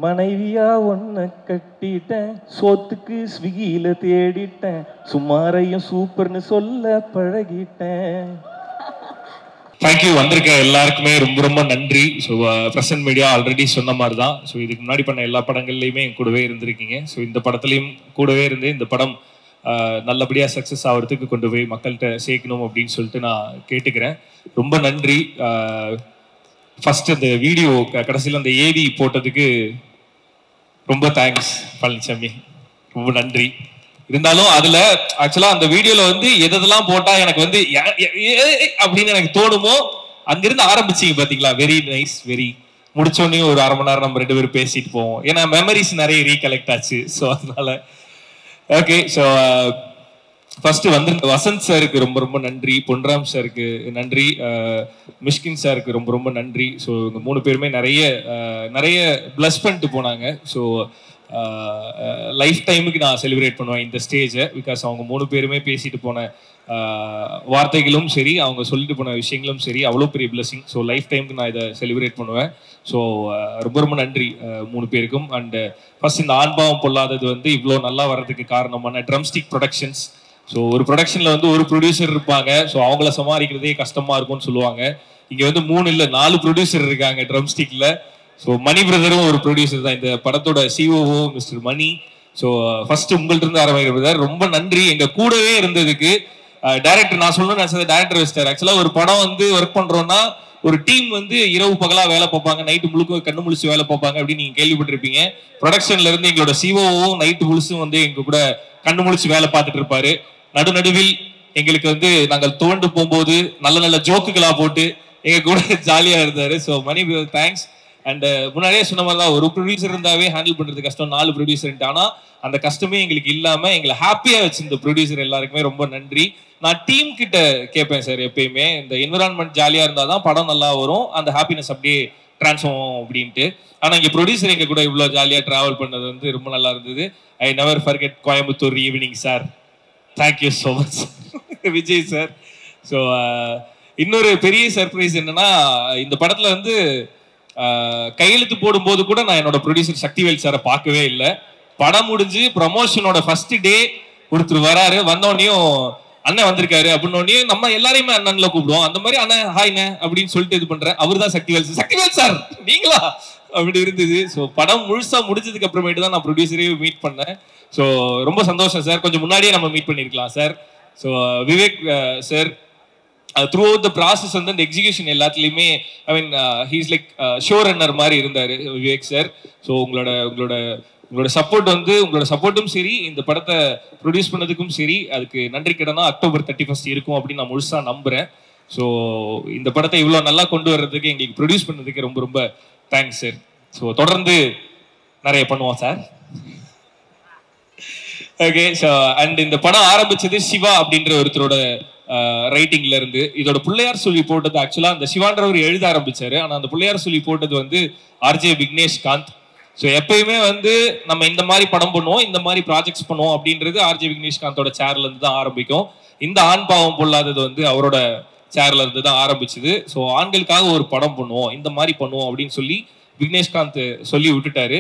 மனைவியா ஒன்ன கட்டிட்டேன், சோத்துக்கு ஸ்விக்கியில தேடிட்டேன், சுமாரையும் சூப்பர்னு சொல்ல பழகிட்டேன். தேங்க்யூ. வந்திருக்க எல்லாருக்குமே ரொம்ப ரொம்ப நன்றி. ஸோ பிரசன்ட் மீடியா ஆல்ரெடி சொன்ன மாதிரி தான். ஸோ இதுக்கு முன்னாடி பண்ண எல்லா படங்கள்லையுமே என் கூடவே இருந்திருக்கீங்க. ஸோ இந்த படத்துலையும் கூடவே இருந்து இந்த படம் நல்லபடியாக சக்ஸஸ் ஆகிறதுக்கு கொண்டு போய் மக்கள்கிட்ட சேர்க்கணும் அப்படின்னு சொல்லிட்டு நான் கேட்டுக்கிறேன். ரொம்ப நன்றி. ஃபர்ஸ்ட் இந்த வீடியோ கடைசியில் அந்த ஏவி போட்டதுக்கு ரொம்ப தேங்க்ஸ் பழனிசாமி, ரொம்ப நன்றி. இருந்தாலும் அதுல ஆக்சுவலா அந்த வீடியோல வந்து எதெல்லாம் போட்டா எனக்கு வந்து அப்படின்னு எனக்கு தோணுமோ அங்கிருந்து ஆரம்பிச்சிங்க பாத்தீங்களா. Very nice. வெரி முடிச்சோடனே ஒரு அரை மணி நேரம் நம்ம 2 பேரும் பேசிட்டு போவோம். ஏன்னா மெமரிஸ் நிறைய ரீகலெக்ட் ஆச்சு. ஸோ அதனால ஓகே. ஸோ ஃபர்ஸ்ட் வந்து வசந்த் சாருக்கு ரொம்ப ரொம்ப நன்றி, பொன்ராம் சாருக்கு நன்றி, மிஷ்கின் சாருக்கு ரொம்ப ரொம்ப நன்றி. ஸோ இவங்க 3 பேருமே நிறைய பிளஸ் பண்ணிட்டு போனாங்க. ஸோ லைஃப் டைமுக்கு நான் செலிப்ரேட் பண்ணுவேன் இந்த ஸ்டேஜை. பிகாஸ் அவங்க 3 பேருமே பேசிட்டு போன வார்த்தைகளும் சரி, அவங்க சொல்லிட்டு போன விஷயங்களும் சரி, அவ்வளோ பெரிய பிளஸிங். ஸோ லைஃப் டைமுக்கு நான் இதை செலிப்ரேட் பண்ணுவேன். ஸோ ரொம்ப ரொம்ப நன்றி 3 பேருக்கும். அண்ட் ஃபர்ஸ்ட் இந்த ஆண்பாவம் பொல்லாதது வந்து இவ்வளோ நல்லா வர்றதுக்கு காரணமான ட்ரம்ஸ்டிக் ப்ரொடக்ஷன்ஸ். ஸோ ஒரு ப்ரொடக்ஷனில் வந்து ஒரு ப்ரொடியூசர் இருப்பாங்க. ஸோ அவங்கள சமாளிக்கிறதே கஷ்டமாக இருக்கும்னு சொல்லுவாங்க. இங்கே வந்து 3 இல்லை 4 ப்ரொடியூசர் இருக்காங்க ட்ரம்ஸ்டிக்கில். ஸோ மணி பிரதரும் ஒரு ப்ரொடியூசர் தான், இந்த படத்தோட சிஓஓ மிஸ்டர் மணி. ஸோ ஃபர்ஸ்ட் உங்கள்ட்ட இருந்து ஆரம்பிக்கிற ரொம்ப நன்றி எங்க கூடவே இருந்ததுக்கு. டைரக்டர் நான் சொல்லணும்னு நினைச்சது டைரக்டர் வச்சிட்டார். ஆக்சுவலா ஒரு படம் வந்து ஒர்க் பண்றோம்னா ஒரு டீம் வந்து இரவு பகலா வேலை பார்ப்பாங்க, நைட்டு முழுக்க கண்ணு முழிச்சு வேலை பார்ப்பாங்க அப்படின்னு நீங்க கேள்விப்பட்டிருப்பீங்க. ப்ரொடக்ஷன்ல இருந்து எங்களோட சிஓஓவும் நைட்டு முழுசும் வந்து எங்க கூட கண்ணு முழிச்சு வேலை பார்த்துட்டு இருப்பாரு. நடுநடுவில் எங்களுக்கு வந்து நாங்கள் துவண்டு போகும்போது நல்ல நல்ல ஜோக்குகளா போட்டு எங்க கூட ஜாலியா இருந்தாரு. So money thanks. அண்ட் முன்னாடியே சொன்ன மாதிரி தான், ஒரு ப்ரொடியூசர் இருந்தாவே ஹேண்டில் பண்றது கஷ்டம், 4 ப்ரொடியூசர். ஆனா அந்த கஷ்டமே எங்களுக்கு இல்லாம எங்களை ஹாப்பியா வச்சிருந்த ப்ரொடியூசர் எல்லாருக்குமே ரொம்ப நன்றி. நான் டீம் கிட்ட கேட்பேன் சார் எப்பயுமே, இந்த என்விரான்மெண்ட் ஜாலியா இருந்தாதான் படம் நல்லா வரும், அந்த ஹாப்பினஸ் அப்படியே டிரான்ஸ்ஃபார்ம் அப்படின்ட்டு. ஆனா இங்க ப்ரொடியூசர் எங்க கூட இவ்வளவு ஜாலியா டிராவல் பண்ணது வந்து ரொம்ப நல்லா இருந்தது. I never forget Coimbatore evening sir. Thank you so much Vijay sir. So இன்னொரு பெரிய சர்ப்ரைஸ் என்னன்னா, இந்த படத்துல வந்து கையெழுத்து போடும்போது கூட நான் என்னோட ப்ரொடியூசர் சக்திவேல் சாரை பார்க்கவே இல்லை. படம் முடிஞ்சு ப்ரமோஷனோட ஃபர்ஸ்ட் டே ஒருத்தர் வராரு, வந்தோடனையும் அண்ணன் வந்திருக்காரு அப்படின்னோடனே நம்ம எல்லாரையுமே அண்ணன்ல கூப்பிடுவோம். அந்த மாதிரி அண்ணன் ஹாய்ண்ணே அப்படின்னு சொல்லிட்டு இது பண்றேன். அவர் தான் சக்திவேல் சார். சக்திவேல் சார் நீங்களா அப்படி இருந்தது. ஸோ படம் முழுசா முடிஞ்சதுக்கு அப்புறமேட்டு தான் நான் ப்ரொடியூசரையும் மீட் பண்ணேன். ஸோ ரொம்ப சந்தோஷம் சார். கொஞ்சம் முன்னாடியே நம்ம மீட் பண்ணிருக்கலாம் sir. So Vivek sir throughout the process வந்து அந்த எக்ஸிகியூஷன் எல்லாத்துலேயுமே I mean he's like show runner மாதிரி இருந்தார் விவேக் சார். ஸோ உங்களோட சப்போர்ட் வந்து உங்களோட சப்போர்ட்டும் சரி, இந்த படத்தை ப்ரொடியூஸ் பண்ணதுக்கும் சரி, அதுக்கு நன்றி கடனா அக்டோபர் 31 இருக்கும் அப்படின்னு நான் முழுசா நம்புறேன். ஸோ இந்த படத்தை இவ்வளோ நல்லா கொண்டு வர்றதுக்கு எங்களுக்கு ப்ரொடியூஸ் பண்ணதுக்கு ரொம்ப ரொம்ப தேங்க்ஸ் சார். ஸோ தொடர்ந்து நிறைய பண்ணுவோம் சார். ஓகே. ஸோ அண்ட் இந்த படம் ஆரம்பிச்சது சிவா அப்படின்ற ஒருத்தரோட ரைட்டிங்ல இருந்து. இதோட பிள்ளையார் சொல்லி போட்டது ஆக்சுவலா அந்த சிவான்றவர் எழுத ஆரம்பிச்சாரு. ஆனா அந்த பிள்ளையார் சொல்லி போட்டது வந்து ஆர்ஜே விக்னேஷ்காந்த். ஸோ எப்பயுமே வந்து நம்ம இந்த மாதிரி படம் பண்ணுவோம், இந்த மாதிரி ப்ராஜெக்ட்ஸ் பண்ணுவோம் அப்படின்றது ஆர்ஜே விக்னேஷ்காந்தோட சேர்ல இருந்து தான் ஆரம்பிக்கும். இந்த ஆண் பாவம் பொல்லாதது வந்து அவரோட சேர்ல இருந்து தான் ஆரம்பிச்சுது. ஸோ ஆண்களுக்காக ஒரு படம் பண்ணுவோம், இந்த மாதிரி பண்ணுவோம் அப்படின்னு சொல்லி விக்னேஷ்காந்த் சொல்லி விட்டுட்டாரு.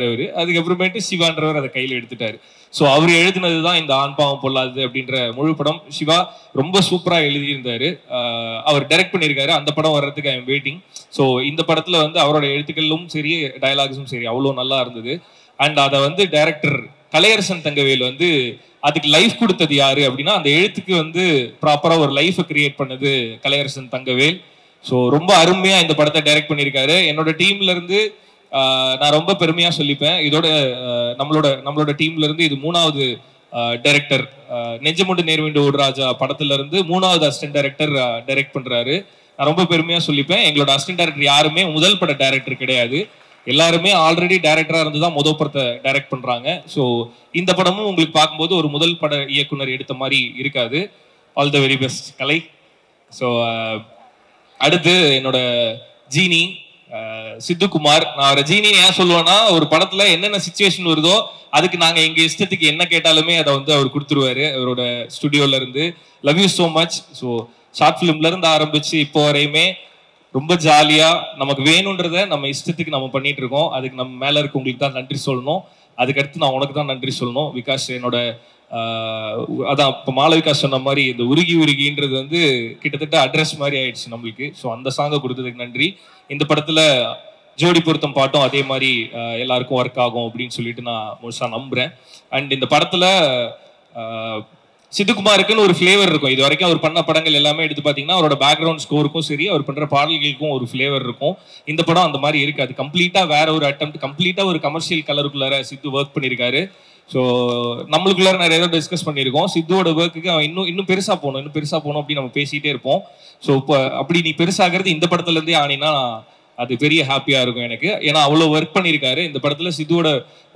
அவரு. அதுக்கப்புறமேட்டு சிவான்றவர் அதை கையில் எடுத்துட்டாரு. ஸோ அவர் எழுதினது தான் இந்த ஆண் பாவம் பொல்லாது அப்படின்ற முழு படம். சிவா ரொம்ப சூப்பரா எழுதியிருந்தாரு. அவர் டைரக்ட் பண்ணியிருக்காரு. அந்த படம் வர்றதுக்கு ஐ எம் வெயிட்டிங். ஸோ இந்த படத்துல வந்து அவரோட எழுத்துக்களும் சரி, டயலாக்ஸும் சரி அவ்வளோ நல்லா இருந்தது. அண்ட் அதை வந்து டைரக்டர் கலையரசன் தங்கவேல் வந்து அதுக்கு லைஃப் கொடுத்தது யாரு அப்படின்னா, அந்த எழுத்துக்கு வந்து ப்ராப்பரா ஒரு லைஃபை கிரியேட் பண்ணது கலையரசன் தங்கவேல். ஸோ ரொம்ப அருமையா இந்த படத்தை டைரக்ட் பண்ணியிருக்காரு. என்னோட டீம்ல இருந்து நான் ரொம்ப பெருமையா சொல்லிப்பேன். இதோட நம்மளோட டீம்ல இருந்து இது 3வது டைரக்டர். நெஞ்சமுண்டு நேர்விண்டு ஓடுராஜா படத்துல இருந்து 3வது அசிஸ்டன்ட் டைரக்டர் டைரக்ட் பண்றாரு. நான் ரொம்ப பெருமையா சொல்லிப்பேன். எங்களோட அசிஸ்டன்ட் டைரக்டர் யாருமே முதல் பட டைரக்டர் கிடையாது. எல்லாருமே ஆல்ரெடி டைரக்டரா இருந்து தான் முதல் படத்தை டைரக்ட் பண்றாங்க. ஸோ இந்த படமும் உங்களுக்கு பார்க்கும்போது ஒரு முதல் பட இயக்குனர் எடுத்த மாதிரி இருக்காது. All the very best Kalai. So அடுத்து என்னோட ஜீனி சித்துக்குமார். நான் அவரை ஜீனின்னு ஏன் சொல்லுவேன்னா, ஒரு படத்துல என்னென்ன சிச்சுவேஷன் வருதோ அதுக்கு நாங்க எங்க இஷ்டத்துக்கு என்ன கேட்டாலுமே அதை வந்து அவர் கொடுத்துருவாரு அவரோட ஸ்டுடியோல இருந்து. Love you so much. So short ஃபிலிம்ல இருந்து ஆரம்பிச்சு இப்போ வரையுமே ரொம்ப ஜாலியா நமக்கு வேணுன்றத நம்ம இஷ்டத்துக்கு நம்ம பண்ணிட்டு இருக்கோம். அதுக்கு நம்ம மேல இருக்க உங்களுக்கு தான் நன்றி சொல்லணும். அதுக்கடுத்து நான் உனக்கு தான் நன்றி சொல்லணும். விகாஷ் என்னோட அதான் இப்போ மாளவிகா சொன்ன மாதிரி இந்த உருகின்றது வந்து கிட்டத்தட்ட அட்ரஸ் மாதிரி ஆயிடுச்சு நம்மளுக்கு. ஸோ அந்த சாங்கை கொடுத்ததுக்கு நன்றி. இந்த படத்துல ஜோடி பொருத்தம் பாட்டும் அதே மாதிரி எல்லாருக்கும் ஒர்க் ஆகும் அப்படின்னு சொல்லிட்டு நான் முழுசா நம்புறேன். அண்ட் இந்த படத்துல சித்துக்குமாருக்குன்னு ஒரு ஃபிளேவர் இருக்கும். இது வரைக்கும் அவர் பண்ண படங்கள் எல்லாமே எடுத்து பார்த்தீங்கன்னா அவரோட பேக்ரவுண்ட் ஸ்கோருக்கும் சரி, அவர் பண்ற பாடல்களுக்கும் ஒரு ஃபிளேவர் இருக்கும். இந்த படம் அந்த மாதிரி இருக்காது. கம்ப்ளீட்டா வேற ஒரு அட்டெம்ப்ட், கம்ப்ளீட்டா ஒரு கமர்ஷியல் கலருக்குள்ளார சித்து ஒர்க் பண்ணியிருக்காரு. ஸோ நம்மளுக்குள்ளார நிறைய ஏதாவது டிஸ்கஸ் பண்ணியிருக்கோம். சித்துவோட ஒர்க்குக்கு அவன் இன்னும் பெருசா போகணும் அப்படின்னு நம்ம பேசிட்டே இருப்போம். ஸோ இப்போ அப்படி நீ பெருசாகிறது இந்த படத்துல இருந்தே ஆனினா அது பெரிய ஹாப்பியா இருக்கும் எனக்கு. ஏன்னா அவ்வளோ ஒர்க் பண்ணியிருக்காரு. இந்த படத்துல சித்துவோட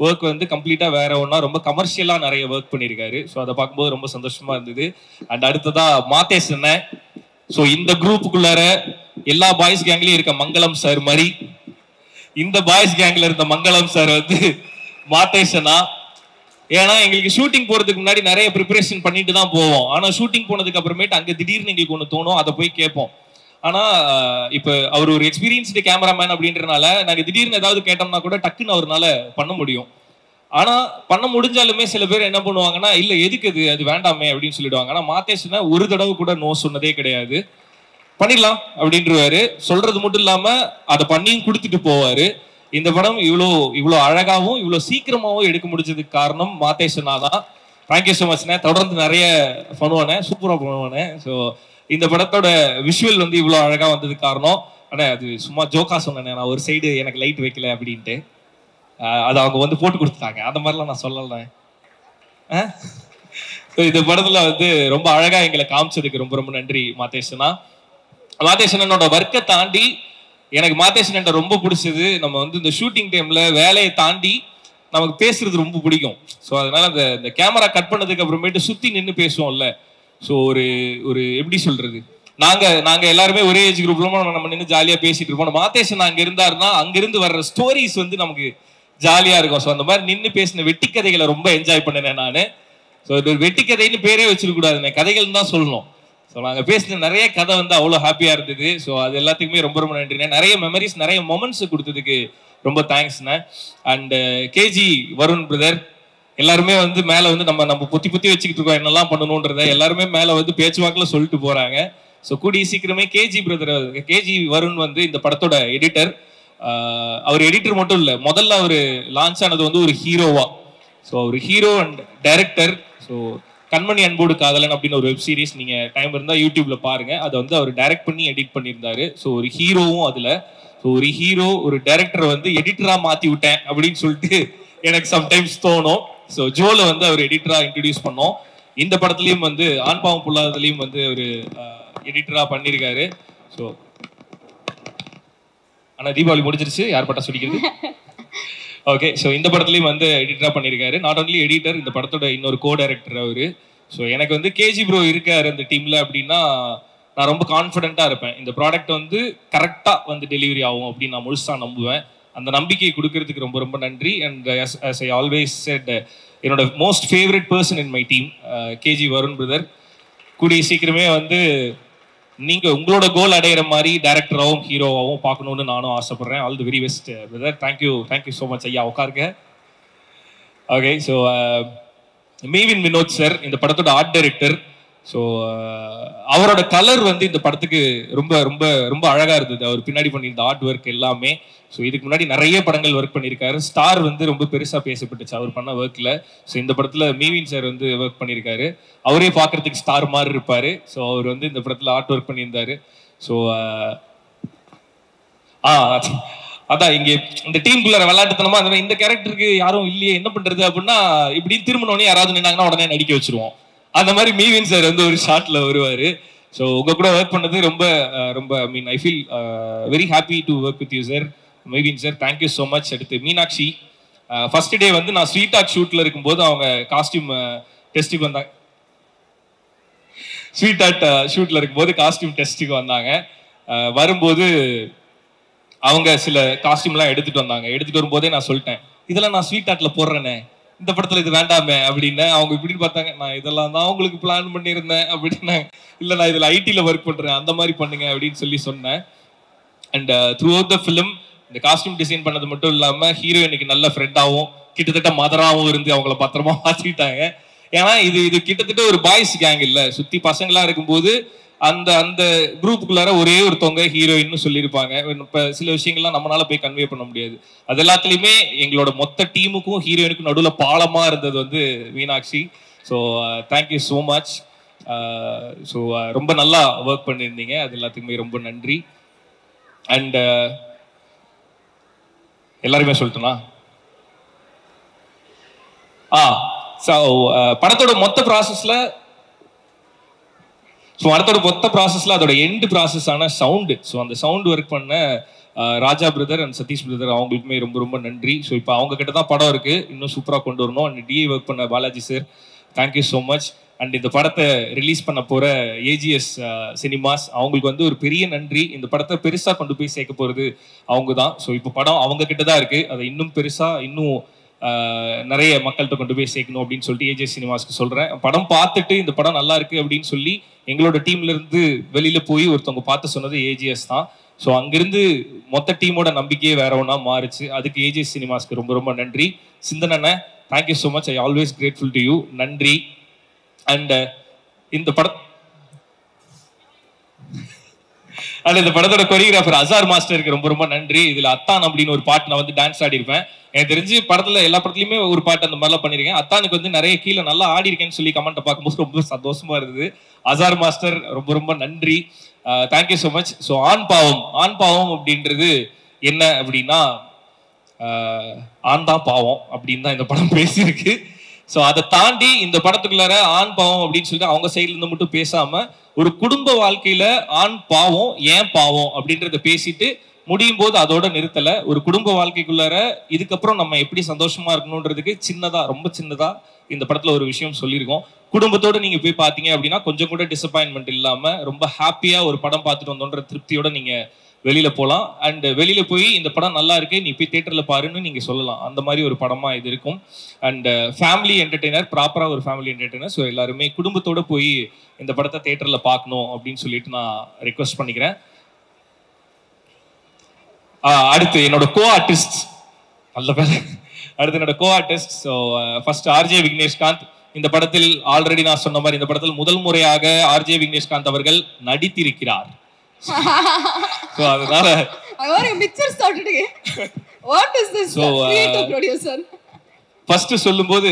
ஒர்க் வந்து கம்ப்ளீட்டா வேற ஒன்னா ரொம்ப கமர்ஷியலா நிறைய ஒர்க் பண்ணியிருக்காரு. ஸோ அதை பார்க்கும்போது ரொம்ப சந்தோஷமா இருந்தது. அண்ட் அடுத்ததா மாதேஷ் அண்ணன். ஸோ இந்த குரூப்புக்குள்ளார எல்லா பாய்ஸ் கேங்லயும் இருக்க மங்களம் சார் மாதிரி இந்த பாய்ஸ் கேங்ல இருந்த மங்களம் சார் வந்து மாதேஷ் அண்ணா. ஏன்னா எங்களுக்கு ஷூட்டிங் போறதுக்கு முன்னாடி நிறைய ப்ரிப்பரேஷன் பண்ணிட்டு தான் போவோம். ஆனா ஷூட்டிங் போனதுக்கு அப்புறமேட்டு அங்க திடீர்னு எங்களுக்கு ஒன்று தோணும், அதை போய் கேட்போம். ஆனா இப்ப அவர் ஒரு எக்ஸ்பீரியன்ஸ்டு கேமராமேன் அப்படின்றனால நாங்க திடீர்னு ஏதாவது கேட்டோம்னா கூட டக்குன்னு அவரால் பண்ண முடியும். ஆனா பண்ண முடிஞ்சாலுமே சில பேர் என்ன பண்ணுவாங்கன்னா இல்ல எதுக்கு அது வேண்டாமே அப்படின்னு சொல்லிடுவாங்க. ஆனா மாதேஷ்னா ஒரு தடவை கூட நோ சொன்னதே கிடையாது. பண்ணிடலாம் அப்படின்றவாரு. சொல்றது மட்டும் இல்லாம அதை பண்ணியும் கொடுத்துட்டு போவாரு. இந்த படம் இவ்வளோ அழகாவும் இவ்வளோ சீக்கிரமாவும் எடுக்க முடிஞ்சதுக்கு காரணம் மாதேஷ்னா தான். தேங்க்யூ ஸோ மச்ண்ணே. தொடர்ந்து நிறைய பண்ணுவானே, சூப்பரா பண்ணுவானே. ஸோ இந்த படத்தோட விஷுவல் வந்து இவ்வளோ அழகா வந்ததுக்கு காரணம். ஆனா அது சும்மா ஜோக்கா சொன்னேன், நான் ஒரு சைடு எனக்கு லைட் வைக்கல அப்படின்ட்டு. அதை அவங்க வந்து போட்டு கொடுத்துட்டாங்க. அந்த மாதிரிலாம் நான் சொல்லலை. இந்த படத்துல வந்து ரொம்ப அழகா எங்களை காமிச்சதுக்கு ரொம்ப ரொம்ப நன்றி மாதேஷனா. மாதேஷனோட ஒர்க்கை தாண்டி எனக்கு மாதேஷன் ரொம்ப பிடிச்சது, நம்ம வந்து இந்த ஷூட்டிங் டைம்ல வேலையை தாண்டி நமக்கு பேசுறது ரொம்ப பிடிக்கும். ஸோ அதனால அந்த கேமரா கட் பண்ணதுக்கு அப்புறமேட்டு சுத்தி நின்று பேசுவோம்ல. ஸோ ஒரு எப்படி சொல்றது, நாங்க எல்லாருமே ஒரே ஏஜ் குரூப்ல நம்ம நின்று ஜாலியா பேசிட்டு இருப்போம். மாதேஷன் அங்க இருந்தாருன்னா அங்கிருந்து வர்ற ஸ்டோரிஸ் வந்து நமக்கு ஜாலியா இருக்கும். ஸோ அந்த மாதிரி நின்று பேசின வெட்டி கதைகளை ரொம்ப என்ஜாய் பண்ணினேன் நான். ஸோ இது வெட்டி கதைன்னு பேரே வச்சிருக்க கூடாது, கதைகள் தான் சொல்லணும். ஸோ நாங்கள் பேசின நிறைய கதை வந்து அவ்வளோ ஹாப்பியாக இருந்தது. ஸோ அது எல்லாத்துக்குமே ரொம்ப ரொம்ப நன்றிண்ணே. நிறைய மெமரிஸ் நிறைய மொமெண்ட்ஸ் கொடுத்ததுக்கு ரொம்ப தேங்க்ஸ்ண்ணே. அண்ட் கேஜி வருண் பிரதர் எல்லாருமே வந்து மேலே வந்து நம்ம பொத்தி வச்சுக்கிட்டு இருக்கோம் என்னெல்லாம் பண்ணணுன்றத எல்லாருமே மேலே வந்து பேச்சுவாக்கில் சொல்லிட்டு போகிறாங்க. ஸோ கூடிய சீக்கிரமே கேஜி வருண் வந்து இந்த படத்தோட எடிட்டர். அவர் எடிட்டர் மட்டும் இல்லை, முதல்ல அவர் லான்ச் ஆனது வந்து ஒரு ஹீரோவா. ஸோ ஒரு ஹீரோ அண்ட் டைரக்டர். ஸோ கண்மணி அன்போடு காதலன் அப்படின்னு ஒரு வெப் சீரிஸ் நீங்க டைம் இருந்தா யூடியூப்ல பாருங்க. அதை வந்து அவர் டைரக்ட் பண்ணி எடிட் பண்ணியிருந்தாரு. ஸோ ஒரு ஹீரோவும் அதுல. ஸோ ஒரு ஹீரோ ஒரு டைரக்டரை வந்து எடிட்டரா மாத்தி விட்டேன் அப்படின்னு சொல்லிட்டு எனக்கு சம்டைம்ஸ் தோணும். ஸோ ஜோல வந்து அவர் எடிட்டரா இன்ட்ரடியூஸ் பண்ணோம். இந்த படத்துலயும் வந்து ஆண்பாவம் புல்லாததுலயும் வந்து ஒரு எடிட்டரா பண்ணியிருக்காரு. ஸோ ஆனா தீபாவளி முடிஞ்சிருச்சு, யார் பட்டா சொல்லிக்கிறது. ஓகே, ஸோ இந்த படத்துலையும் வந்து எடிட்டராக பண்ணியிருக்காரு. நாட் ஒன்லி எடிட்டர், இந்த படத்தோட இன்னொரு கோ டைரக்டர் அவரு. ஸோ எனக்கு வந்து கேஜி ப்ரோ இருக்காரு அந்த டீம்ல அப்படின்னா நான் ரொம்ப கான்ஃபிடென்ட்டாக இருப்பேன். இந்த ப்ராடக்ட் வந்து கரெக்டாக வந்து டெலிவரி ஆகும் அப்படின்னு நான் முழுசாக நம்புவேன். அந்த நம்பிக்கையை கொடுக்கறதுக்கு ரொம்ப ரொம்ப நன்றி. And as I always said, என்னோட most favourite person in my team KG Varun brother. கூடிய சீக்கிரமே வந்து நீங்க உங்களோட கோல் அடையிற மாதிரி டைரக்டராகவும் ஹீரோவாகவும் பார்க்கணும்னு நானும் ஆசைப்படுறேன். All the very best brother. Thank you so much ஐயா. உட்காருங்க. ஓகே, ஸோ மேவின் வினோத் சார் இந்த படத்தோட ஆர்ட் டைரக்டர். ஸோ அவரோட கலர் வந்து இந்த படத்துக்கு ரொம்ப ரொம்ப ரொம்ப அழகா இருந்தது. அவர் பின்னாடி பண்ணியிருந்த ஆர்ட் ஒர்க் எல்லாமே. ஸோ இதுக்கு முன்னாடி நிறைய படங்கள் ஒர்க் பண்ணியிருக்காரு. ஸ்டார் வந்து ரொம்ப பெருசாக பேசப்பட்டுச்சு அவர் பண்ண ஒர்க்கில். ஸோ இந்த படத்தில் மீவின் சார் வந்து ஒர்க் பண்ணியிருக்காரு. அவரே பார்க்கறதுக்கு ஸ்டார் மாதிரி இருப்பார். ஸோ அவர் வந்து இந்த படத்தில் ஆர்ட் ஒர்க் பண்ணியிருந்தாரு. ஸோ அதான் இங்கே இந்த டீமுக்குள்ள விளையாட்டுத்தனமா இந்த கேரக்டருக்கு யாரும் இல்லையே என்ன பண்றது அப்படின்னா இப்படி திரும்பினோடனே யாராவது நின்னாங்கன்னா உடனே நடிக்க வச்சிருவோம். அந்த மாதிரி மீவின் சார் வந்து ஒரு ஷாட்ல வருவாரு. ஸோ உங்க கூட ஒர்க் பண்ணது ரொம்ப ரொம்ப I feel very happy to work with you sir. மீவின் சார் தேங்க்யூ ஸோ மச். அடுத்து மீனாட்சி, ஃபர்ஸ்ட் டே வந்து நான் ஸ்வீட் டாக் ஷூட்ல இருக்கும்போது அவங்க காஸ்டியூம் டெஸ்ட்டுக்கு வந்தாங்க. ஸ்வீட் டாக் ஷூட்ல இருக்கும்போது காஸ்டியூம் டெஸ்ட்டுக்கு வந்தாங்க. வரும்போது அவங்க சில காஸ்டியூம்லாம் எடுத்துட்டு வந்தாங்க. எடுத்துட்டு வரும்போதே நான் சொல்லிட்டேன், இதெல்லாம் நான் ஸ்வீட் டாக்ல போடுறேனே, இந்த படத்துல இது வேண்டாமே அப்படின்னு. அவங்க இப்படின்னு பார்த்தாங்க. நான் இதெல்லாம் தான் உங்களுக்கு பிளான் பண்ணியிருந்தேன் அப்படின்னா, இல்லை நான் இதுல ஐடில ஒர்க் பண்றேன், அந்த மாதிரி பண்ணுங்க அப்படின்னு சொல்லி சொன்னேன். And through out the film இந்த காஸ்டியூம் டிசைன் பண்ணது மட்டும் இல்லாமல் ஹீரோயினுக்கு நல்ல ஃப்ரெண்டாகவும் கிட்டத்தட்ட மதராகவும் இருந்து அவங்கள பத்திரமா மாற்றிட்டாங்க. ஏன்னா இது கிட்டத்தட்ட ஒரு பாய்ஸ் கேங் இல்லை, சுற்றி பசங்களாக இருக்கும்போது அந்த அந்த குரூப்புக்குள்ளார ஒரே ஒருத்தவங்க ஹீரோயின்னு சொல்லியிருப்பாங்க. இப்போ சில விஷயங்கள்லாம் நம்மளால போய் கன்வே பண்ண முடியாது. அது எல்லாத்துலேயுமே எங்களோட மொத்த டீமுக்கும் ஹீரோயினுக்கும் நடுவில் பாலமாக இருந்தது வந்து Meenakshi. So thank you so much. So ரொம்ப நல்லா ஒர்க் பண்ணியிருந்தீங்க, அது எல்லாத்துக்குமே ரொம்ப நன்றி. அண்ட் எல்லாருமே சொல்லிட்டேனா? ஸோ படத்தோட மொத்த ப்ராசஸ்ல அதோட எண்டு ப்ராசஸான சவுண்டு, ஸோ அந்த சவுண்ட் ஒர்க் பண்ண ராஜா பிரதர் அண்ட் சதீஷ் பிரதர் அவங்களுக்குமே ரொம்ப ரொம்ப நன்றி. ஸோ இப்போ அவங்க கிட்ட தான் படம் இருக்கு, இன்னும் சூப்பராக கொண்டு வரணும். அண்ட் டிஐ ஒர்க் பண்ண Balaji sir, thank you so much. And இந்த படத்தை ரிலீஸ் பண்ண போகிற ஏஜிஎஸ் சினிமாஸ் அவங்களுக்கு வந்து ஒரு பெரிய நன்றி. இந்த படத்தை பெருசாக கொண்டு போய் சேர்க்க போகிறது அவங்க தான். ஸோ இப்போ படம் அவங்க கிட்ட தான் இருக்குது, அதை இன்னும் பெருசாக இன்னும் நிறைய மக்கள்கிட்ட கொண்டு போய் சேர்க்கணும் அப்படின்னு சொல்லிட்டு ஏஜிஎஸ் சினிமாஸ்க்கு சொல்கிறேன். படம் பார்த்துட்டு இந்த படம் நல்லா இருக்குது அப்படின்னு சொல்லி எங்களோட டீம்லேருந்து வெளியில் போய் ஒருத்தவங்க பார்த்து சொன்னது ஏஜிஎஸ் தான். ஸோ அங்கிருந்து மொத்த டீமோட நம்பிக்கையே வேற ஒன்றா மாறுச்சு. அதுக்கு ஏஜிஎஸ் சினிமாஸ்க்கு ரொம்ப ரொம்ப நன்றி. சிந்தனை, thank you so much, I always grateful to you, நன்றி. அண்ட் இந்த படத்தோட கொரியோகிராஃபர் அசார் மாஸ்டருக்கு ரொம்ப ரொம்ப நன்றி. இதுல அத்தான் அப்படின்னு ஒரு பாட்டு நான் வந்து டான்ஸ் ஆடி இருப்பேன். எனக்கு தெரிஞ்சு படத்துல எல்லா படத்துலயுமே ஒரு பாட்டு அந்த மாதிரிலாம் பண்ணிருக்கேன். அத்தானுக்கு வந்து நிறைய கீழே நல்லா ஆடி இருக்கேன்னு சொல்லி கமெண்ட் பார்க்கும்போது ரொம்ப சந்தோஷமா இருந்தது. அசார் மாஸ்டர் ரொம்ப ரொம்ப நன்றி, தேங்க்யூ ஸோ மச். ஸோ ஆண் பாவம் அப்படின்றது என்ன அப்படின்னா, ஆண் தான் பாவம் அப்படின்னு தான் இந்த படம் பேசியிருக்கு. ஸோ அதை தாண்டி இந்த படத்துக்குள்ளார ஆண் பாவம் அப்படின்னு சொல்லிட்டு அவங்க சைட்ல இருந்து மட்டும் பேசாம ஒரு குடும்ப வாழ்க்கையில ஆண் பாவம் ஏன் பாவம் அப்படின்றத பேசிட்டு முடியும் போது அதோட நிறுத்தல. ஒரு குடும்ப வாழ்க்கைக்குள்ளார இதுக்கப்புறம் நம்ம எப்படி சந்தோஷமா இருக்கணும்ன்றதுக்கு ரொம்ப சின்னதா இந்த படத்துல ஒரு விஷயம் சொல்லியிருக்கோம். குடும்பத்தோட நீங்க போய் பாத்தீங்க அப்படின்னா கொஞ்சம் கூட டிசப்பாயின்மெண்ட் இல்லாம ரொம்ப ஹாப்பியா ஒரு படம் பார்த்துட்டு வந்தோன்ற திருப்தியோட நீங்க வெளியில போகலாம். அண்ட் வெளியில போய் இந்த படம் நல்லா இருக்கு, நீ போய் தியேட்டர்ல பாருன்னு நீங்க சொல்லலாம். அந்த மாதிரி ஒரு படமா இது இருக்கும். அண்ட் ஃபேமிலி என்டர்டெய்னர், ப்ராப்பரா ஒரு ஃபேமிலி என்டர்டெய்னர். ஸோ எல்லாருமே குடும்பத்தோட போய் இந்த படத்தை தியேட்டர்ல பார்க்கணும் அப்படின்னு சொல்லிட்டு நான் ரெக்வஸ்ட் பண்ணிக்கிறேன். அடுத்து என்னோட கோ ஆர்டிஸ்ட், என்னோட co artist. So first RJ Vigneshkanth. இந்த படத்தில் ஆல்ரெடி நான் சொன்ன மாதிரி இந்த படத்தில் முதல் முறையாக ஆர்ஜே விக்னேஷ்காந்த் அவர்கள் நடித்திருக்கிறார். So அதனால what is this creative producer? First சொல்லும்போது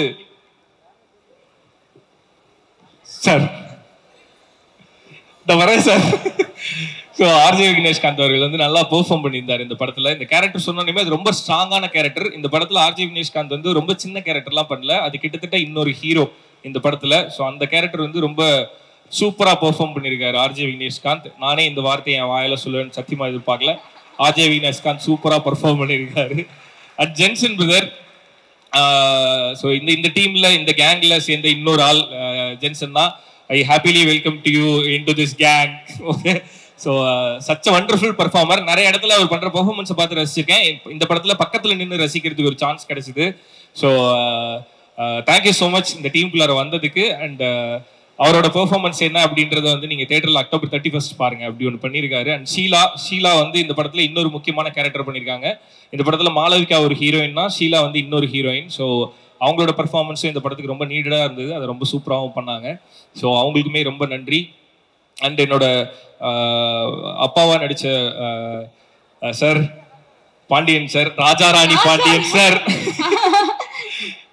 sir sir so RJ Vigneshkanth அவர்கள் வந்து நல்லா பெர்ஃபார்ம் பண்ணியிருந்தார் இந்த படத்துல. இந்த கேரக்டர் சொன்னோன்னே அது ரொம்ப ஸ்ட்ராங்கான கேரக்டர். இந்த படத்துல ஆர்ஜே விக்னேஷ்காந்த் வந்து ரொம்ப சின்ன கேரக்டர்லாம் பண்ணல, அது கிட்டத்தட்ட இன்னொரு ஹீரோ இந்த படத்துல. ஸோ அந்த கேரக்டர் வந்து ரொம்ப சூப்பரா பெர்ஃபார்ம் பண்ணியிருக்காரு ஆர்ஜே விக்னேஷ்காந்த். நானே இந்த வார்த்தையை என் வாயில சொல்லுவேன்னு சத்தியமா எதிர்பார்க்கல. ஆர்ஜே விக்னேஷ்காந்த் சூப்பரா பெர்ஃபார்ம் பண்ணியிருக்காரு. அட் ஜென்சன் பிரதர், ஸோ இந்த டீம்ல இந்த கேங்ல சேர்ந்த இன்னொரு ஆள் ஜென்சன் தான். I happily welcome to you in to this gang. Okay, so such wonderful performer. நிறைய இடத்துல அவர் பண்ற பெர்ஃபார்மன்ஸை பார்த்து ரசிச்சிருக்கேன். இந்த படத்துல பக்கத்துல நின்று ரசிக்கிறதுக்கு ஒரு சான்ஸ் கிடைச்சிது. ஸோ தேங்க்யூ ஸோ மச் இந்த டீமுக்குள்ளார வந்ததுக்கு. அண்ட் அவரோட பெர்ஃபார்மன்ஸ் என்ன அப்படின்றத வந்து நீங்க தியேட்டர்ல October 31 பாருங்க, அப்படி ஒன்று பண்ணியிருக்காரு. அண்ட் ஷீலா வந்து இந்த படத்துல இன்னொரு முக்கியமான கேரக்டர் பண்ணியிருக்காங்க. இந்த படத்துல மாளவிகா ஒரு ஹீரோயின் தான், ஷீலா வந்து இன்னொரு ஹீரோயின். ஸோ அவங்களோட பெர்ஃபார்மன்ஸும் இந்த படத்துக்கு ரொம்ப நீடடா இருந்தது, அதை ரொம்ப சூப்பராகவும் பண்ணாங்க. ஸோ அவங்களுக்குமே ரொம்ப நன்றி. அண்ட் என்னோட அப்பாவா நடிச்ச sir Pandian sir, Rajarani Pandian sir,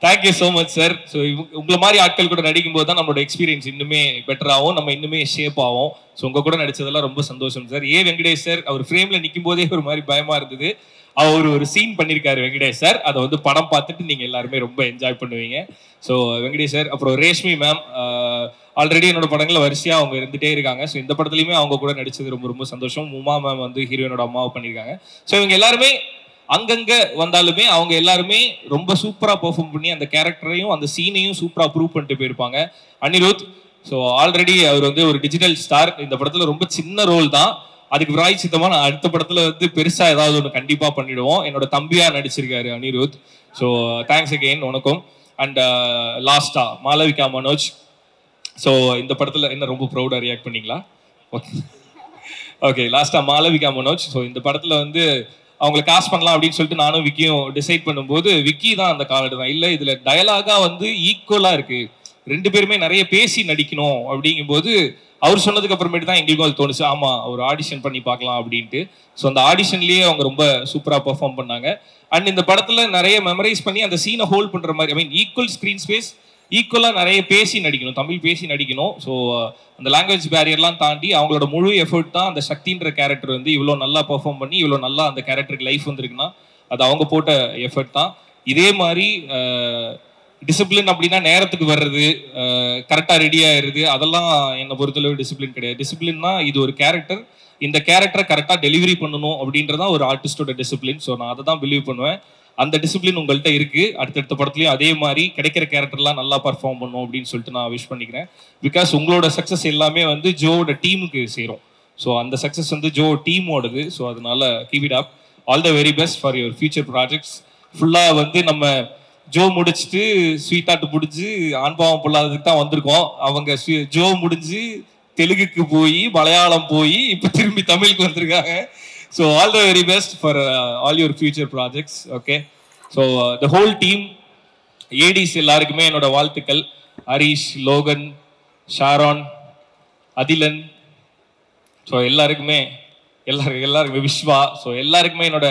thank you so much sir. So உங்களை மாதிரி ஆட்கள் கூட நடிக்கும் போது தான் நம்மளோட எக்ஸ்பீரியன்ஸ் இன்னுமே பெட்டர் ஆகும், நம்ம இன்னுமே ஷேப் ஆகும். ஸோ உங்க கூட நடிச்சதெல்லாம் ரொம்ப சந்தோஷம் சார். வெங்கடேஷ் சார், அவர் ஃப்ரேம்ல நிற்கும் போதே ஒரு மாதிரி பயமா இருந்தது. அவர் ஒரு சீன் பண்ணியிருக்காரு வெங்கடேஷ் சார், அதை வந்து படம் பார்த்துட்டு நீங்க எல்லாருமே ரொம்ப என்ஜாய் பண்ணுவீங்க. ஸோ வெங்கடேஷ் சார், அப்புறம் ரேஷ்மி மேம், ஆல்ரெடி என்னோட படங்கள வரிசையா அவங்க இருந்துட்டே இருக்காங்க. ஸோ இந்த படத்துலையுமே அவங்க கூட நடிச்சது ரொம்ப ரொம்ப சந்தோஷம். உமா மேம் வந்து ஹீரோயினோட அம்மாவை பண்ணியிருக்காங்க. ஸோ இவங்க எல்லாருமே அங்கங்க வந்தாலுமே அவங்க எல்லாருமே ரொம்ப சூப்பரா பெர்ஃபார்ம் பண்ணி அந்த கேரக்டரையும் அந்த சீனையும் சூப்பரா ப்ரூவ் பண்ணிட்டு போயிருப்பாங்க. அனிருத், ஸோ ஆல்ரெடி அவர் வந்து ஒரு டிஜிட்டல் ஸ்டார். இந்த படத்துல ரொம்ப சின்ன ரோல் தான், அதுக்கு பிராய்ச்சித்தமா நான் அடுத்த படத்துல வந்து பெருசா ஏதாவது ஒன்று கண்டிப்பா பண்ணிடுவோம். என்னோட தம்பியா நடிச்சிருக்காரு அனிருத். ஸோ தேங்க்ஸ் அகெயின் உனக்கும். அண்ட் லாஸ்டா மாளவிகா மனோஜ். ஸோ இந்த படத்துல என்ன ரொம்ப ப்ரௌடா ரியாக்ட் பண்ணீங்களா? ஓகே, ஓகே, லாஸ்டா மாளவிகா மனோஜ். ஸோ இந்த படத்துல வந்து அவங்களை காஸ்ட் பண்ணலாம் அப்படின்னு சொல்லிட்டு நானும் விக்கியும் டிசைட் பண்ணும்போது விக்கி தான் அந்த கார்டு தான். இல்லை இதுல டயலாகா வந்து ஈக்குவலா இருக்கு, ரெண்டு பேருமே நிறைய பேசி நடிக்கணும் அப்படிங்கும்போது அவர் சொன்னதுக்கு அப்புறமேட்டு தான் எங்களுக்கும் அது தோணுச்சு, ஆமா ஒரு ஆடிஷன் பண்ணி பார்க்கலாம் அப்படின்ட்டு. ஸோ அந்த ஆடிஷன்லயே அவங்க ரொம்ப சூப்பரா பெர்ஃபார்ம் பண்ணாங்க. அண்ட் இந்த படத்துல நிறைய மெமரைஸ் பண்ணி அந்த சீனை ஹோல்ட் பண்ற மாதிரி, ஐ மீன் ஈக்குவல் ஸ்கிரீன் ஸ்பேஸ், ஈக்குவலா நிறைய பேசி நடிக்கணும், தமிழ் பேசி நடிக்கணும். ஸோ அந்த லாங்குவேஜ் பேரியர்லாம் தாண்டி அவங்களோட முழு எஃபர்ட் தான் அந்த சக்தின்ற கேரக்டர் வந்து இவ்வளோ நல்லா பெர்ஃபார்ம் பண்ணி இவ்வளோ நல்லா அந்த கேரக்டருக்கு லைஃப் வந்துருக்குன்னா அது அவங்க போட்ட எஃபர்ட் தான். இதே மாதிரி டிசிப்ளின் அப்படின்னா நேரத்துக்கு வர்றது, கரெக்டாக ரெடி ஆயிடுது, அதெல்லாம் என்னை பொறுத்தளவு டிசிப்ளின் கிடையாது. டிசிப்ளின்னா இது ஒரு கேரக்டர், இந்த கேரக்டரை கரெக்டாக டெலிவரி பண்ணணும் அப்படின்றதான் ஒரு ஆர்டிஸ்டோட டிசிப்ளின். ஸோ நான் அதை தான் பிலீவ் பண்ணுவேன். அந்த டிசிப்ளின் உங்கள்கிட்ட இருக்கு. அடுத்தடுத்த படத்துலையும் அதே மாதிரி கிடைக்கிற கேரக்டர்லாம் நல்லா பர்ஃபார்ம் பண்ணும் அப்படின்னு சொல்லிட்டு நான் விஷ் பண்ணிக்கிறேன். பிகாஸ் உங்களோட சக்ஸஸ் எல்லாமே வந்து ஜோவோட டீமுக்கு சேரும். ஸோ அந்த சக்ஸஸ் வந்து ஜோ டீமோடது. ஸோ அதனால keep it up. All the very best for your future projects. ஃபுல்லாக வந்து நம்ம ஜோ முடிச்சுட்டு ஸ்வீட்டாட்டு முடிஞ்சு ஆண்பாவம் பொல்லாததுக்கு தான் வந்திருக்கோம். அவங்க ஜோ முடிஞ்சு தெலுங்குக்கு போய் மலையாளம் போய் இப்போ திரும்பி தமிழுக்கு வந்திருக்காங்க. So all the very best for all your future projects. Okay, so the whole team, ADs எல்லாருக்குமே என்னோட வாழ்த்துக்கள். ஹரிஷ், லோகன், ஷாரோன், அதிலன், ஸோ எல்லாருக்குமே விஸ்வா, ஸோ எல்லாருக்குமே என்னோட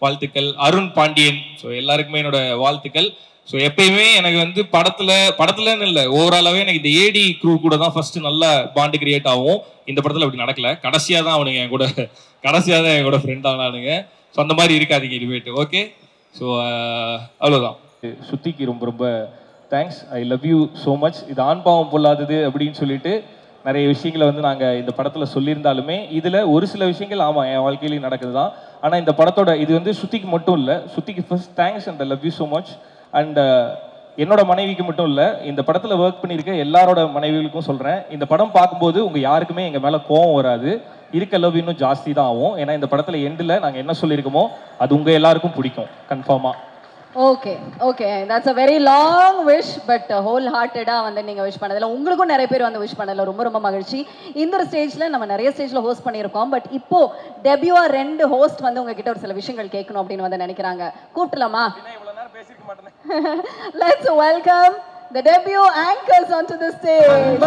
வாழ்த்துக்கள். அருண் பாண்டியன், ஸோ எல்லாருக்குமே என்னோட வாழ்த்துக்கள். ஸோ எப்பயுமே எனக்கு வந்து படத்துலன்னு இல்லை, ஓவராலாகவே எனக்கு இந்த ஏடி க்ரூ கூட தான் ஃபர்ஸ்ட் நல்ல பாண்டு கிரியேட் ஆகும். இந்த படத்தில் அப்படி நடக்கல. கடைசியாக தான் அவனுங்க என் கூட ஃப்ரெண்ட் ஆனானுங்க. ஸோ அந்த மாதிரி இருக்காதீங்க இனிமேட்டு. ஓகே, ஸோ அவ்வளோதான். ஸ்ருதிக்கு ரொம்ப ரொம்ப thanks. I love you so much. இது ஆண்பாவம் பொல்லாதது அப்படின்னு சொல்லிட்டு நிறைய விஷயங்களை வந்து நாங்கள் இந்த படத்தில் சொல்லியிருந்தாலுமே இதில் ஒரு சில விஷயங்கள் ஆமாம் என் வாழ்க்கையிலையும் நடக்குது தான். ஆனால் இந்த படத்தோட இது வந்து ஸ்ருதிக்கு மட்டும் இல்லை, ஸ்ருதிக்கு first thanks and I love you so much. And என்னோட மனைவிக்கு மட்டும் இல்லை, இந்த படத்தில் ஒர்க் பண்ணியிருக்க எல்லாரோட மனைவிகளுக்கும் சொல்கிறேன், இந்த படம் பார்க்கும்போது உங்கள் யாருக்குமே எங்கள் மேலே கோவம் வராது, இருக்க லவ் இன்னும் ஜாஸ்தி தான் ஆகும். ஏன்னா இந்த படத்தில் எண்டில் நாங்கள் என்ன சொல்லியிருக்கோமோ அது உங்கள் எல்லாருக்கும் பிடிக்கும் கன்ஃபார்மாக. Okay okay, that's a very long wish, but wholehearted-ஆ வந்து நீங்க விஷ் பண்ணதுல உங்களுக்கும் நிறைய பேர் வந்து விஷ் பண்ணதுல ரொம்ப ரொம்ப மகிழ்ச்சி. இந்த ஒரு ஸ்டேஜ்ல நம்ம நிறைய ஸ்டேஜ்ல ஹோஸ்ட் பண்ணியிருக்கோம், பட் இப்போ டெபியூவா 2 ஹோஸ்ட் வந்து உங்ககிட்ட ஒரு சில விஷயங்கள் கேட்கணும் அப்படின்னு வந்து நினைக்கிறாங்க. கூப்பிடலாமா? Let's welcome the debut anchors onto the stage.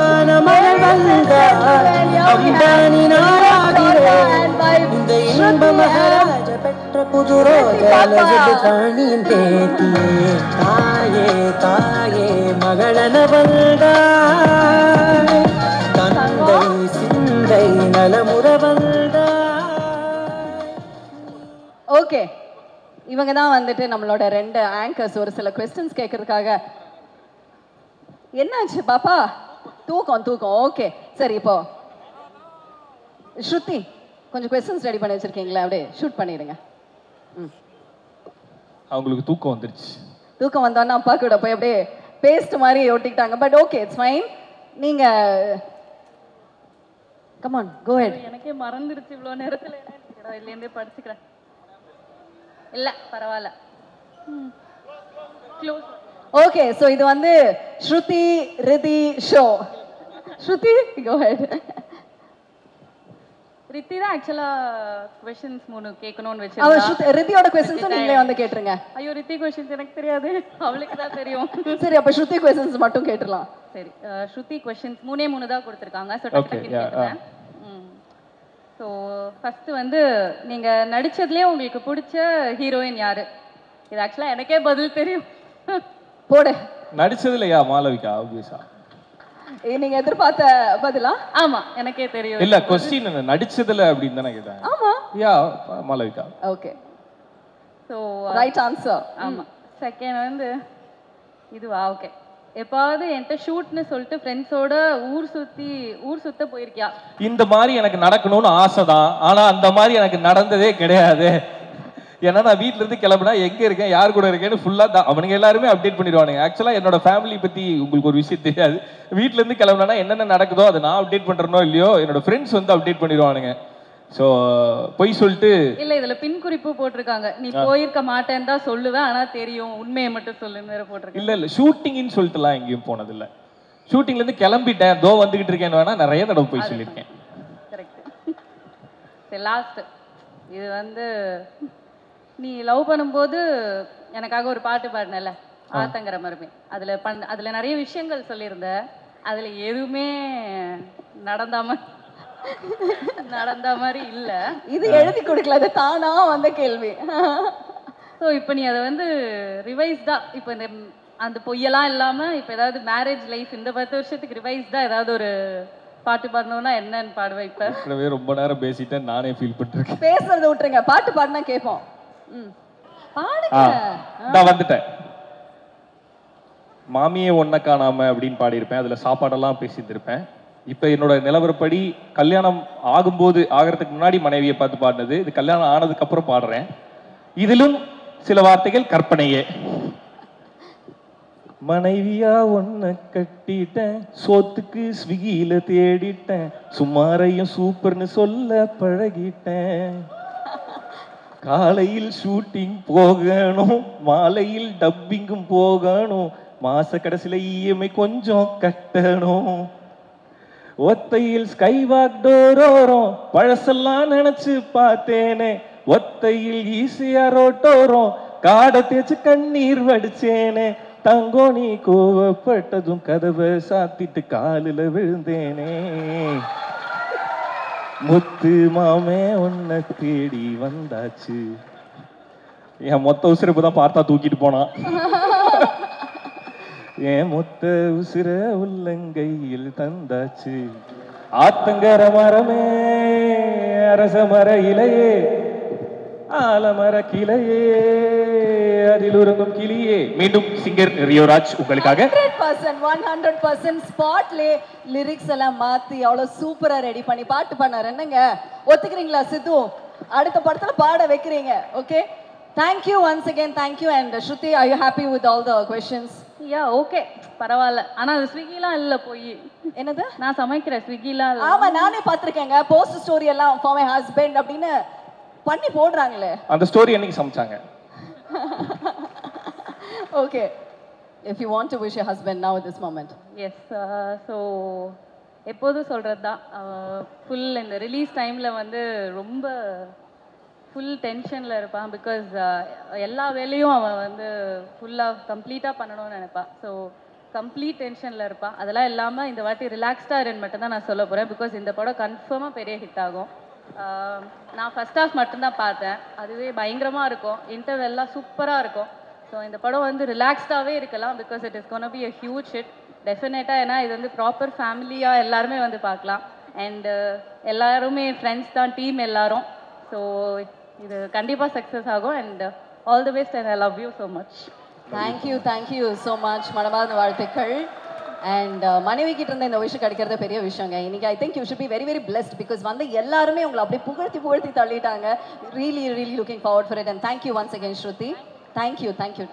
Okay, இவங்க தான் வந்துட்டு நம்மளோட 2 ஆங்கர்ஸ் ஒரு சில क्वेश्चंस கேட்கறதுக்காக. என்னாச்சு பாப்பா? தூக்கம். ஓகே சரி, இப்போ ஸ்ருதி கொஞ்சம் क्वेश्चंस ரெடி பண்ணி வச்சிருக்கீங்களா? அப்படியே ஷூட் பண்ணிடுங்க. அவங்களுக்கு தூக்கம் வந்துருச்சு. தூக்கம் வந்தோன்னா அப்பா கூட போய் அப்படியே பேஸ்ட் மாதிரி ஒட்டிக்கிட்டாங்க. But okay, it's fine. நீங்க கம் ஆன் கோ ஹெட். எனக்கே மறந்துடுச்சு இவ்வளோ நேரத்தில். இல்லையே படிச்சுக்கிறேன். இல்லை பரவாயில்ல. க்ளோஸ். ஓகே, ஸோ இது வந்து ஸ்ருதி ரிதி ஷோ. ஸ்ருதி கோ ஹெட். ரித்தி தான் ஆக்சுவலா क्वेश्चंस 3 கேட்கணும்னு அவ வெச்சிருந்தா. ரித்தியோட क्वेश्चंस நீங்களே வந்து கேட்ருங்க. ஐயோ, ரித்தி क्वेश्चंस எனக்கு தெரியாது, அவளுக்கு தான் தெரியும். சரி, அப்ப ஸ்ருதி क्वेश्चंस மட்டும் கேட்றலாம். சரி, ஸ்ருதி क्वेश्चंस 3 தான் கொடுத்திருக்காங்க. சோ டக்கு டக்கு கேட்றேன். ஸோ ஃபர்ஸ்ட் வந்து நீங்க நடிச்சதுலேயே உங்களுக்கு பிடிச்ச ஹீரோயின் யாரு? இது ஆக்சுவலா எனக்கே பதில் தெரியும். போடு. நடிச்சதுலையா மாளவிகா? ஆப்வியஸா நீங்க எதிர்பார்த்த பதிலா? ஆமா, எனக்கே தெரியும். இல்ல, क्वेश्चन என்ன நடிச்சதுல அப்படின்னு தானே கேட்டேன். ஆமா, yeah Malavika. Okay, so right answer. ஆமா. செகண்ட் வந்து இதுவா? ஓகே. எப்பாவது என்கிட்ட ஷூட்னு சொல்லிட்டு ஃப்ரெண்ட்ஸோட ஊர் சுத்த போயிருக்கியா? இந்த மாதிரி எனக்கு நடக்கணும்னு ஆசை தான், ஆனா அந்த மாதிரி எனக்கு நடந்ததே கிடையாது. ஏன்னா நான் வீட்டுல இருந்து கிளம்புனா எங்க இருக்கேன், யார் கூட இருக்கேன்னு ஃபுல்லா அவனுங்க எல்லாருமே அப்டேட் பண்ணிடுவானுங்க. ஆக்சுவலா என்னோட ஃபேமிலி பத்தி உங்களுக்கு ஒரு விஷயம் தெரியாது. வீட்டுல இருந்து கிளம்புனா என்னென்ன நடக்குதோ அதை நான் அப்டேட் பண்றேனோ இல்லையோ, என்னோட ஃப்ரெண்ட்ஸ் வந்து அப்டேட் பண்ணிடுவானுங்க. ஸோ பொய் சொல்லிட்டு இல்ல, இதுல பின் குறிப்பு போட்டிருக்காங்க. நீ போயிருக்க மாட்டேன்னு தான் சொல்லுவேன், ஆனா தெரியும், உண்மையை மட்டும் சொல்லுன்னு வேற போட்டிருக்காங்க. இல்ல ஷூட்டிங்னு சொல்லிட்டுலாம் எங்கேயும் போனது இல்லை. ஷூட்டிங்ல இருந்து கிளம்பிட்டேன், தோ வந்துகிட்டு இருக்கேன்னு வேணா நிறைய தடவை போய் சொல்லியிருக்கேன். லாஸ்ட் இது வந்து நீ லவ் பண்ணும்போது எனக்காக ஒரு பாட்டு பாடினல ஆத்தங்கர மருமே அதுல நிறைய விஷயங்கள் சொல்லியிருந்த அதுல எதுவுமே நடந்த மாதிரி இல்ல. இது எழுதி கொடுக்கல, அது தானா வந்த கேள்வி. ஸோ இப்போ நீ அதை வந்து ரிவைஸ்டா இப்போ இந்த அந்த பொய்யெல்லாம் இல்லாம இப்போ ஏதாவது மேரேஜ் லைஃப் இந்த 10 வருஷத்துக்கு ரிவைஸ்டா ஏதாவது ஒரு பாட்டு பாடணும்னா என்னன்னு பாடுவேன்? இப்போ ரொம்ப நேரம் பேசிட்டேன், நானே ஃபீல் பண்ணிருக்கேன். பேசுறத விட்டுருங்க, பாட்டு பாடினா கேட்போம். பாடுங்க. நான் வந்துட்டேன். மாமியே ஒன்ன காணாம அப்படின்னு பாடியிருப்பேன். அதுல சாப்பாடெல்லாம் பேசியிருந்திருப்பேன். இப்ப என்னோட நிலவரப்படி கல்யாணம் ஆகிறதுக்கு முன்னாடி மனைவியை பார்த்து பாடினது, இது கல்யாணம் ஆனதுக்கு அப்புறம் பாடுறேன். இதிலும் சில வார்த்தைகள் கற்பனையே. மனைவியா ஒன்ன கட்டிட்டேன், சோத்துக்கு ஸ்விக்கியில தேடிட்டேன், சுமாரையும் சூப்பர்னு சொல்ல பழகிட்டேன். காலையில் ஷூட்டிங் போகணும், மாலையில் டப்பிங்கும் போகணும், மாச கடைசியில இஎம்ஐ கொஞ்சம் கட்டணும். ஒத்தையில் ஸ்கை வாக் டோரோரம் பழசெல்லாம் நினைச்சு பார்த்தேனே, ஒத்தையில் ஈஸியா ரோட்டோரம் காடை தேய்ச்சு கண்ணீர் வடிச்சேனே. தங்கோ நீ கோவப்பட்டதும் கதவை சாத்திட்டு காலில் விழுந்தேனே. முத்து மாமே உன்னை தேடி வந்தாச்சு. என் மொத்த உசிரப்பு தான் பார்த்தா தூக்கிட்டு போனான். என் மொத்த உசிர உள்ளங்கையில் தந்தாச்சு. ஆத்தங்கர மரமே அரச மர இலையே, ஆலமர கிளையே, அதில் உறங்கும் கிளியே. மீண்டும் சிங்கர் ரியோராஜ் உங்களுக்காக 100% ஸ்பாட்லே லிரிக்ஸ் எல்லாம் மாத்தி அவ்வளவு சூப்பரா ரெடி பண்ணி பாட்டு பண்ணாரு. என்னங்க ஒத்துக்கிறீங்களா சித்து? அடுத்த படத்துல பாட வைக்கிறீங்க. Okay, thank you once again. Thank you. And Shruti, are you happy with all the questions? Yeah, okay, பரவாயில்ல. ஆனா அது ஸ்விக்கிலாம் இல்ல, போய் என்னது நான் சமைக்கிறேன் ஸ்விக்கிலாம் இல்ல. ஆமா, நானே பாத்திருக்கேங்க. போஸ்ட் ஸ்டோரி எல்லாம் ஃபார் மை ஹஸ்பண்ட் அப்படின்னு பண்ணி போடுறாங்களே. அந்த ஸ்டோரி என்னைக்கு சமைச்சாங்க? Okay, if you want to wish your husband now at this moment. Yes, so எப்போதும் சொல்றது தான், ஃபுல் இந்த ரிலீஸ் டைம்ல வந்து ரொம்ப ஃபுல் டென்ஷனில் இருப்பான். பிகாஸ் எல்லா வேலையும் அவன் வந்து ஃபுல்லாக கம்ப்ளீட்டாக பண்ணணும்னு நினைப்பான். ஸோ கம்ப்ளீட் டென்ஷனில் இருப்பான். அதெல்லாம் இல்லாமல் இந்த வாட்டி ரிலாக்ஸ்டாக இருன்னு மட்டும்தான் நான் சொல்ல போகிறேன். பிகாஸ் இந்த படம் கன்ஃபார்மாக பெரிய ஹிட் ஆகும். நான் ஃபர்ஸ்ட் ஹாஃப் மட்டும்தான் பார்த்தேன், அதுவே பயங்கரமாக இருக்கும். இன்டர்வெல்லாம் சூப்பராக இருக்கும். ஸோ இந்த படம் வந்து ரிலாக்ஸ்டாகவே இருக்கலாம். Because it is gonna be a huge hit டெஃபினட்டாக. ஏன்னா இது வந்து ப்ராப்பர் ஃபேமிலியாக எல்லாருமே வந்து பார்க்கலாம். அண்டு எல்லாருமே ஃப்ரெண்ட்ஸ் தான், டீம் எல்லாரும். ஸோ இது கண்டிப்பாக சக்ஸஸ் ஆகும். And all the best and I love you so much. Thank you so much. மனமார்ந்த வாழ்த்துக்கள். அண்ட் மனைவி கிட்ட இருந்த இந்த விஷயம் கிடைக்கிறது பெரிய விஷயங்க. இன்னைக்கு I think you should be very very blessed. Because வந்து எல்லாருமே உங்களை அப்படியே புகழ்த்தி தள்ளிட்டாங்க. Really looking forward for it. And thank you once again Shruti. Thank you.